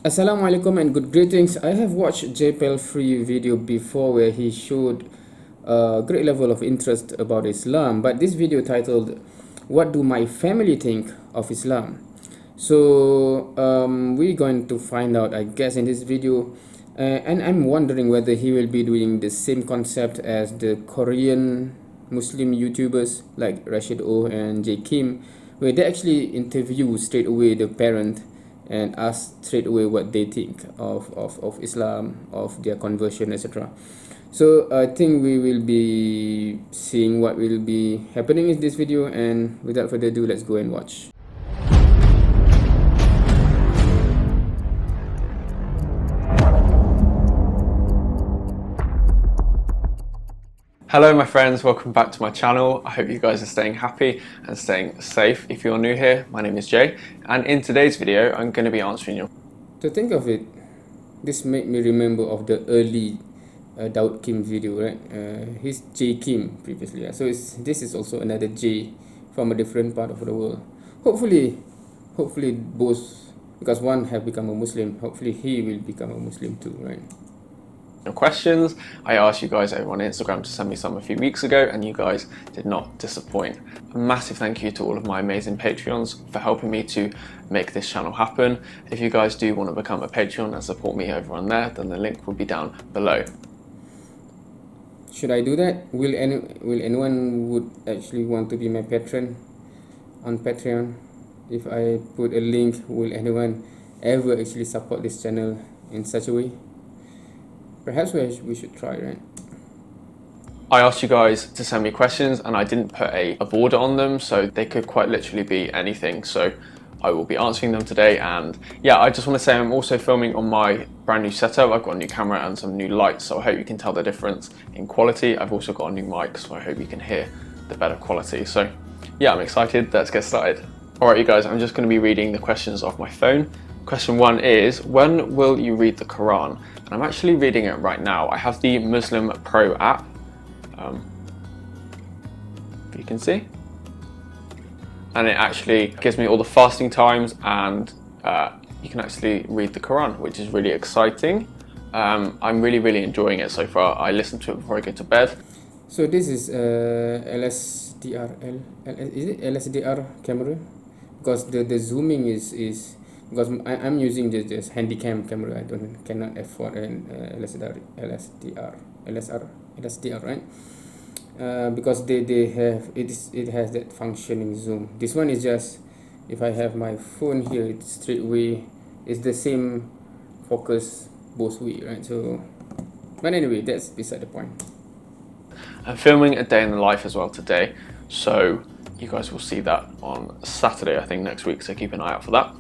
Assalamualaikum and good greetings. I have watched Jay Palfrey video before where he showed a great level of interest about Islam, but this video titled "What Do My Family Think of Islam?" So we're going to find out, I guess, in this video, and I'm wondering whether he will be doing the same concept as the Korean Muslim YouTubers like Rashid O and Jay Kim, where they actually interview straight away the parent and ask straight away what they think of Islam, of their conversion, etc. So I think we will be seeing what will be happening in this video, and without further ado, let's go and watch. Hello my friends, welcome back to my channel. I hope you guys are staying happy and staying safe. If you're new here, my name is Jay, and in today's video I'm going to be answering your... To think of it, this made me remember of the early Daud Kim video, right? He's Jay Kim previously, so this is also another J from a different part of the world. Hopefully both, because one have become a Muslim, hopefully he will become a Muslim too, right? questions. I asked you guys over on Instagram to send me some a few weeks ago, and you guys did not disappoint. A massive thank you to all of my amazing Patreons for helping me to make this channel happen. If you guys do want to become a Patreon and support me over on there, then the link will be down below. Should I do that? Will anyone would actually want to be my patron on Patreon? If I put a link, will anyone ever actually support this channel in such a way? Perhaps we should try, right? I asked you guys to send me questions and I didn't put a border on them, so they could quite literally be anything. So I will be answering them today, and yeah, I just want to say I'm also filming on my brand new setup. I've got a new camera and some new lights, so I hope you can tell the difference in quality. I've also got a new mic, so I hope you can hear the better quality. So yeah, I'm excited. Let's get started. All right, you guys, I'm just going to be reading the questions off my phone. Question 1 is, when will you read the Quran? And I'm actually reading it right now. I have the Muslim Pro app, if you can see. And it actually gives me all the fasting times, and you can actually read the Quran, which is really exciting. I'm really enjoying it so far. I listen to it before I go to bed. So this is LSDR, is it LSDR camera? Because the zooming is because I'm using this handycam camera. I cannot afford an LSDR, right? Because they have it has that functioning zoom. This one is just, if I have my phone here, it's straight away, it's the same focus both way, right? So, but anyway, that's beside the point. I'm filming a day in the life as well today, so you guys will see that on Saturday, I think, next week, so keep an eye out for that.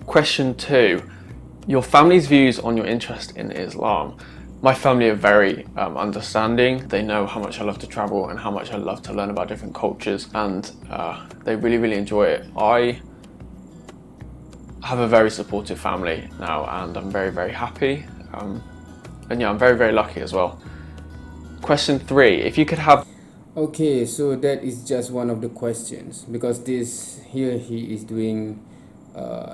Question 2, your family's views on your interest in Islam. My family are very understanding. They know how much I love to travel and how much I love to learn about different cultures, and they really enjoy it. I have a very supportive family now, and I'm very happy. And yeah, I'm very lucky as well. Question 3, if you could have... Okay, so that is just one of the questions, because this here he is doing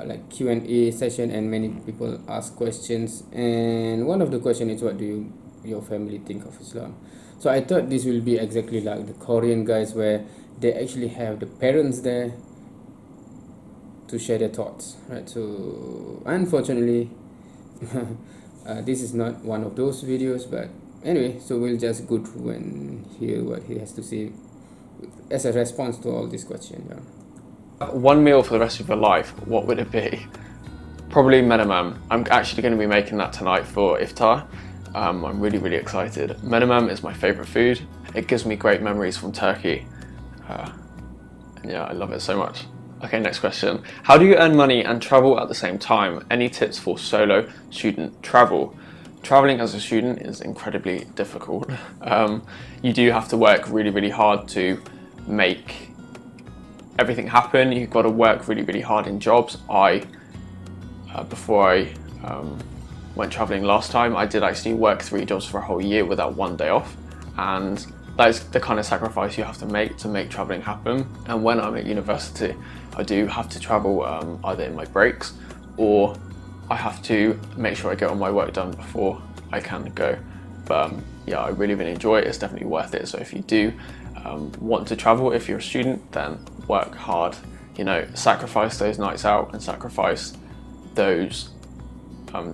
like Q&A session, and many people ask questions, and one of the question is, what do your family think of Islam? So I thought this will be exactly like the Korean guys, where they actually have the parents there to share their thoughts, right? So unfortunately this is not one of those videos, but anyway, so we'll just go through and hear what he has to say as a response to all these questions. Yeah. One meal for the rest of your life, what would it be? Probably menemam. I'm actually going to be making that tonight for iftar. I'm really excited. Menemam is my favorite food. It gives me great memories from Turkey. And yeah, I love it so much. Okay, next question. How do you earn money and travel at the same time? Any tips for solo student travel? Traveling as a student is incredibly difficult. You do have to work really hard to make everything happen. You've got to work really hard in jobs. Before I went traveling last time, I did actually work 3 jobs for a whole year without 1 day off, and that is the kind of sacrifice you have to make traveling happen. And when I'm at university, I do have to travel either in my breaks, or I have to make sure I get all my work done before I can go. But yeah, I really enjoy it. It's definitely worth it. So if you do want to travel, if you're a student, then work hard, you know, sacrifice those nights out and sacrifice those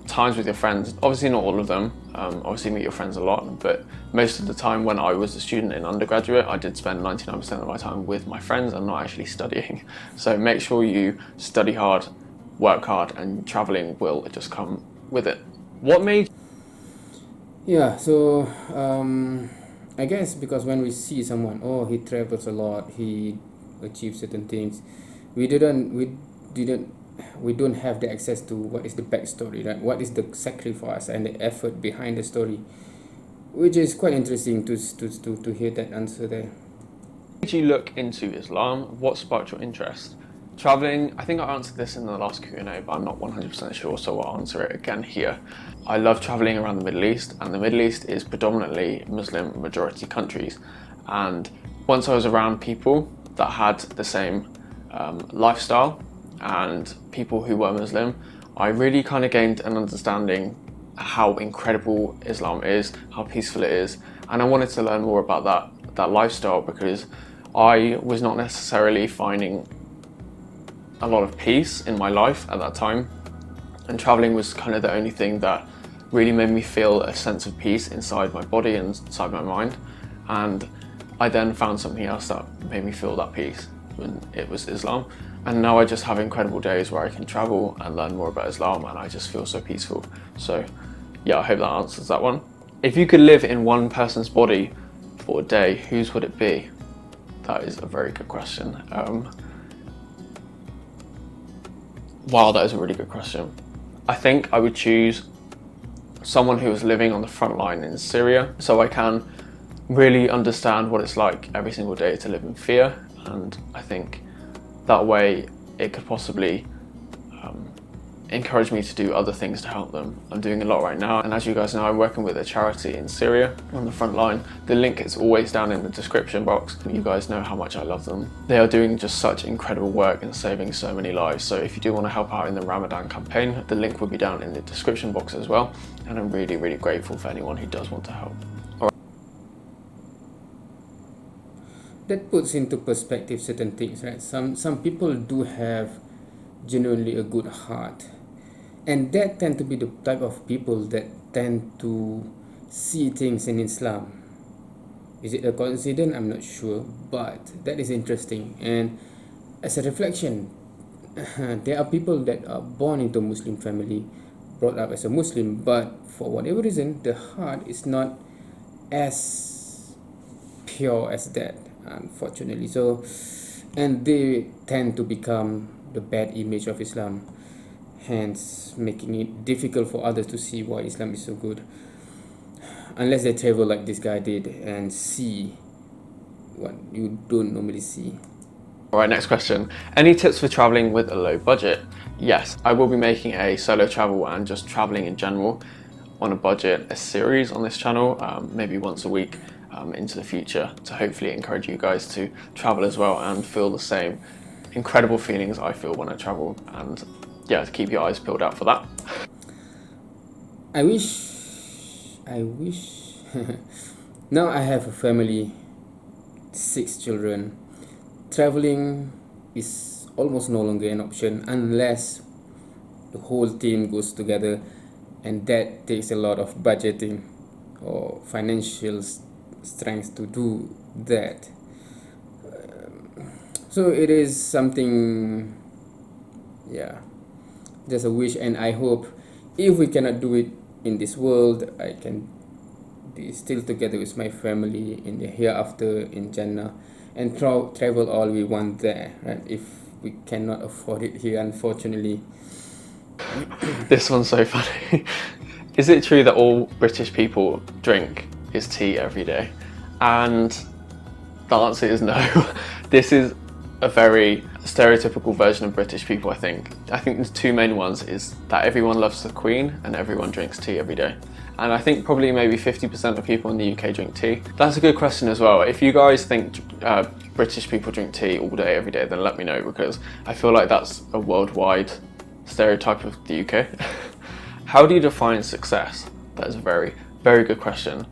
times with your friends. Obviously not all of them, obviously meet your friends a lot, but most of the time when I was a student in undergraduate, I did spend 99% of my time with my friends and not actually studying. So make sure you study hard, work hard, and traveling will just come with it. What made Yeah, so I guess because when we see someone, oh, he travels a lot, he achieves certain things, we don't have the access to what is the backstory, right? What is the sacrifice and the effort behind the story, which is quite interesting to hear that answer there. did you look into Islam? What sparked your interest? Traveling, I think I answered this in the last Q&A, but I'm not 100% sure, so I'll answer it again here. I love traveling around the Middle East, and the Middle East is predominantly Muslim majority countries. And once I was around people that had the same lifestyle and people who were Muslim, I really kind of gained an understanding how incredible Islam is, how peaceful it is, and I wanted to learn more about that lifestyle, because I was not necessarily finding a lot of peace in my life at that time, and traveling was kind of the only thing that really made me feel a sense of peace inside my body and inside my mind. And I then found something else that made me feel that peace, and it was Islam. And now I just have incredible days where I can travel and learn more about Islam, and I just feel so peaceful. So yeah, I hope that answers that one. If you could live in one person's body for a day, whose would it be? That is a very good question. Wow, that is a really good question. I think I would choose someone who is living on the front line in Syria, so I can really understand what it's like every single day to live in fear, and I think that way it could possibly encourage me to do other things to help them. I'm doing a lot right now, and as you guys know, I'm working with a charity in Syria on the front line. The link is always down in the description box. You guys know how much I love them. They are doing just such incredible work and saving so many lives. So if you do want to help out in the Ramadan campaign, the link will be down in the description box as well. And I'm really, really grateful for anyone who does want to help. That puts into perspective certain things, right? Some people do have genuinely a good heart, and that tend to be the type of people that tend to see things in Islam. Is it a coincidence? I'm not sure, but that is interesting. And as a reflection, there are people that are born into Muslim family, brought up as a Muslim, but for whatever reason, the heart is not as pure as that, unfortunately. So, and they tend to become the bad image of Islam, hence making it difficult for others to see why Islam is so good, unless they travel like this guy did and see what you don't normally see. All right, next question. Any tips for traveling with a low budget? Yes, I will be making a solo travel and just traveling in general on a budget, a series on this channel, maybe once a week into the future, to hopefully encourage you guys to travel as well and feel the same incredible feelings I feel when I travel, and yeah, to keep your eyes peeled out for that. I wish now I have a family, 6 children. Traveling is almost no longer an option unless the whole team goes together, and that takes a lot of budgeting or financial strength to do that. So it is something, yeah, just a wish, and I hope if we cannot do it in this world, I can be still together with my family in the hereafter in Jannah, and travel all we want there, right? If we cannot afford it here, unfortunately. This one's so funny. Is it true that all British people drink is tea every day? And the answer is no. This is a very stereotypical version of British people, I think. I think there's 2 main ones, is that everyone loves the Queen and everyone drinks tea every day. And I think probably maybe 50% of people in the UK drink tea. That's a good question as well. If you guys think British people drink tea all day, every day, then let me know, because I feel like that's a worldwide stereotype of the UK. How do you define success? That is a very, very good question.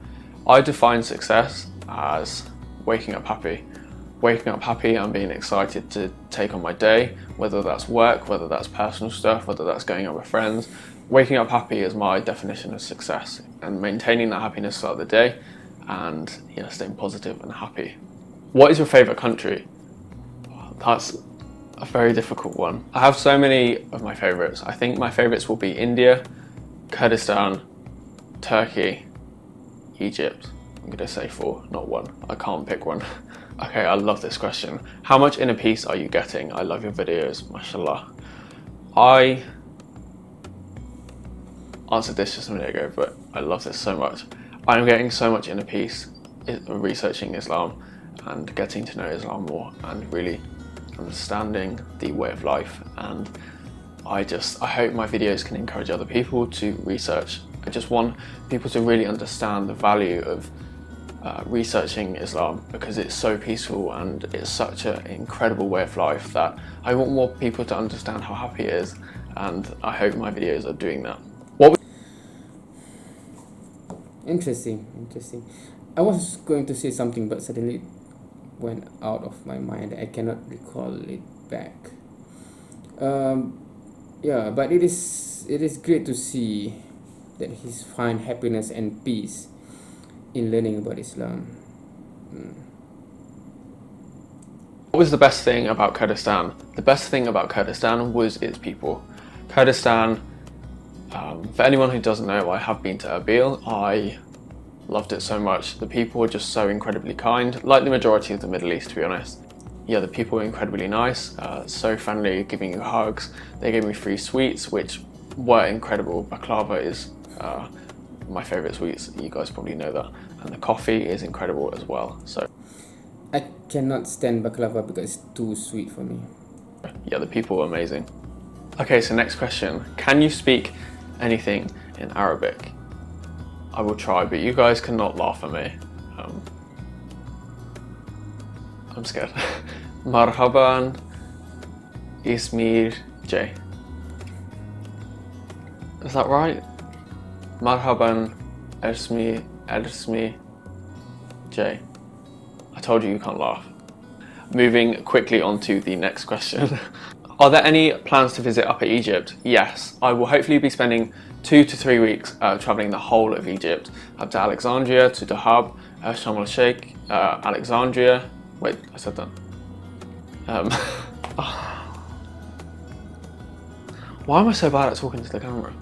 I define success as waking up happy. Waking up happy and being excited to take on my day, whether that's work, whether that's personal stuff, whether that's going out with friends. Waking up happy is my definition of success, and maintaining that happiness throughout the day and staying positive and happy. What is your favourite country? That's a very difficult one. I have so many of my favourites. I think my favourites will be India, Kurdistan, Turkey, Egypt. I'm gonna say 4, not 1. I can't pick one. Okay, I love this question. How much inner peace are you getting? I love your videos, mashallah. I answered this just a minute ago, but I love this so much. I'm getting so much inner peace researching Islam and getting to know Islam more and really understanding the way of life, and I hope my videos can encourage other people to research. I just want people to really understand the value of researching Islam, because it's so peaceful and it's such an incredible way of life that I want more people to understand how happy it is, and I hope my videos are doing that. Interesting. I was going to say something, but suddenly went out of my mind. I cannot recall it back. Yeah, but it is great to see that he's find happiness and peace in learning about Islam. What was the best thing about Kurdistan? The best thing about Kurdistan was its people. Kurdistan, for anyone who doesn't know, I have been to Erbil. I loved it so much. The people were just so incredibly kind, like the majority of the Middle East, to be honest. Yeah, the people were incredibly nice, so friendly, giving you hugs. They gave me free sweets, which were incredible. Baklava is my favourite sweets, you guys probably know that. And the coffee is incredible as well. So I cannot stand baklava because it's too sweet for me. yeah, the people were amazing. Okay, so next question. Can you speak anything in Arabic? I will try, but you guys cannot laugh at me. I'm scared. Marhaban, Ismir, Jay. Is that right? Marhaban, Ersmi, Jay. I told you can't laugh. Moving quickly on to the next question. Are there any plans to visit Upper Egypt? Yes, I will hopefully be spending 2 to 3 weeks travelling the whole of Egypt, up to Alexandria, to Dahab, Sharm el-Sheikh, Alexandria. Wait, I said that. Why am I so bad at talking to the camera?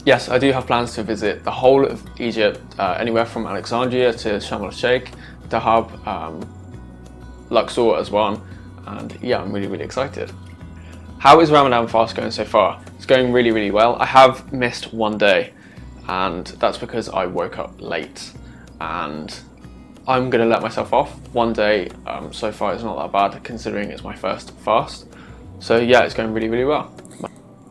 Yes, I do have plans to visit the whole of Egypt, anywhere from Alexandria to Sharm el-Sheikh, Dahab, Luxor as well, and yeah, I'm really excited. How is Ramadan fast going so far? It's going really well. I have missed 1 day, and that's because I woke up late, and I'm gonna let myself off. 1 day so far is not that bad considering it's my first fast. So yeah, it's going really well.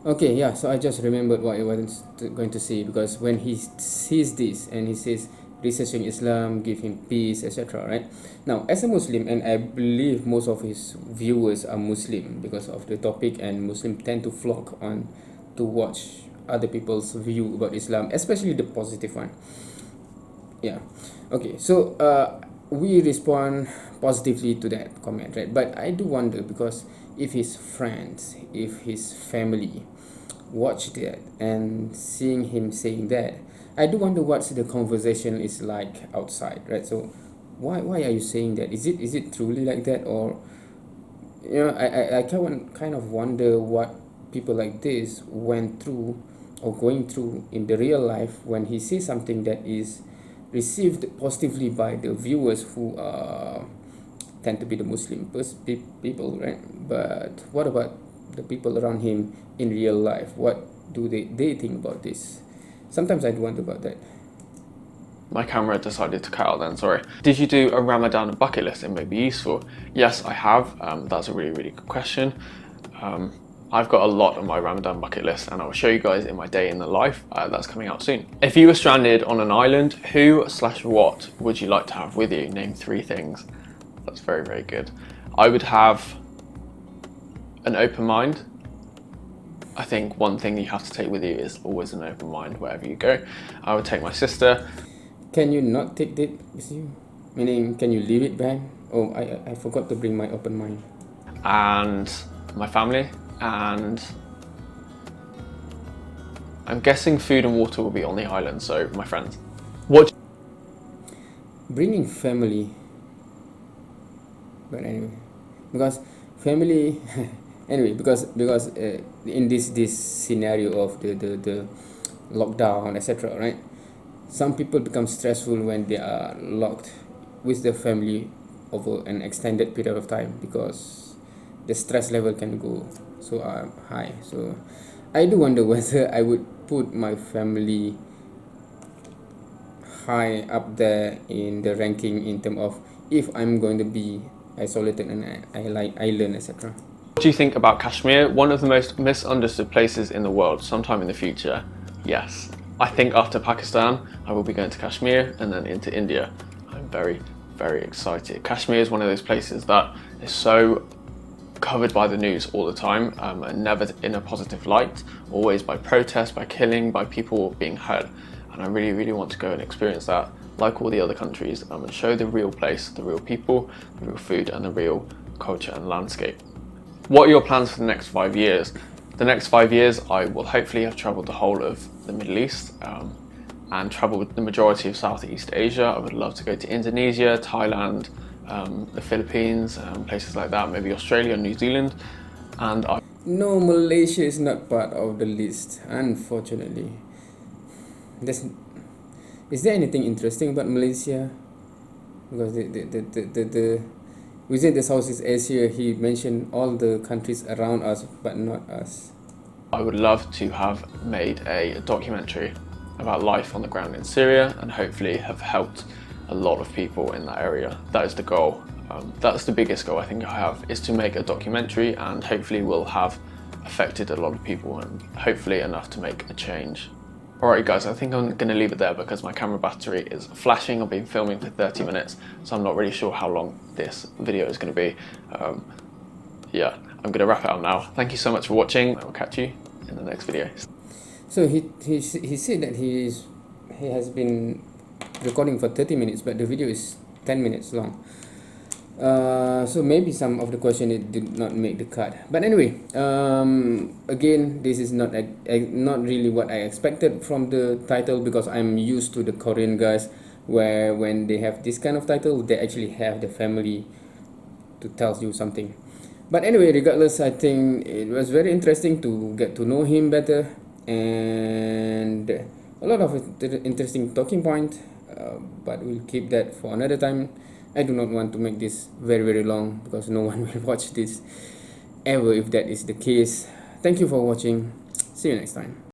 Okay, yeah, so I just remembered what I was going to say, because when he sees this and he says researching Islam give him peace, etc., right? Now, as a Muslim, and I believe most of his viewers are Muslim because of the topic, and Muslims tend to flock on to watch other people's view about Islam, especially the positive one. Yeah, okay, so we respond positively to that comment, right? But I do wonder, because if his friends, if his family watch that and seeing him saying that, I do wonder what the conversation is like outside, right? So why are you saying that? Is it truly like that? Or I kind of wonder what people like this went through or going through in the real life when he says something that is received positively by the viewers who tend to be the Muslim people, right? But what about the people around him in real life? What do they think about this? Sometimes I wonder about that. My camera decided to cut out then, sorry. Did you do a Ramadan bucket list? It may be useful. Yes, I have. That's a really good question. I've got a lot on my Ramadan bucket list, and I will show you guys in my day in the life that's coming out soon. If you were stranded on an island, who/what would you like to have with you? Name 3 things. That's very good. I would have an open mind, I think one thing you have to take with you is always an open mind wherever you go. I would take my sister. Can you not take that with you? Meaning, can you leave it behind? Oh, I forgot to bring my open mind. And my family, and I'm guessing food and water will be on the island, so my friends. What? Bringing family. But anyway, because family anyway, because in this scenario of the lockdown, etc., right, some people become stressful when they are locked with their family over an extended period of time, because the stress level can go so high. So I do wonder whether I would put my family high up there in the ranking in terms of if I'm going to be isolated in an island, etc. What do you think about Kashmir? One of the most misunderstood places in the world, sometime in the future. Yes. I think after Pakistan, I will be going to Kashmir and then into India. I'm very, very excited. Kashmir is one of those places that is so covered by the news all the time, and never in a positive light, always by protest, by killing, by people being hurt. And I really, really want to go and experience that, like all the other countries, and show the real place, the real people, the real food, and the real culture and landscape. What are your plans for the next 5 years? The next 5 years, I will hopefully have travelled the whole of the Middle East, and travelled the majority of Southeast Asia. I would love to go to Indonesia, Thailand, the Philippines, places like that, maybe Australia, New Zealand, and No, Malaysia is not part of the list, unfortunately. Is there anything interesting about Malaysia? Because the within the Southeast Asia, he mentioned all the countries around us, but not us. I would love to have made a documentary about life on the ground in Syria, and hopefully have helped a lot of people in that area. That is the goal. That's the biggest goal I think I have, is to make a documentary, and hopefully will have affected a lot of people, and hopefully enough to make a change. Alright guys, I think I'm going to leave it there because my camera battery is flashing. I've been filming for 30 minutes, so I'm not really sure how long this video is going to be. Yeah, I'm going to wrap it up now. Thank you so much for watching. I will catch you in the next video. So he said that he has been recording for 30 minutes, but the video is 10 minutes long. So maybe some of the question it did not make the cut. But anyway, again, this is not really what I expected from the title, because I'm used to the Korean guys where when they have this kind of title, they actually have the family to tell you something. But anyway, regardless, I think it was very interesting to get to know him better, and a lot of interesting talking point, but we'll keep that for another time. I do not want to make this very, very long, because no one will watch this ever if that is the case. Thank you for watching. See you next time.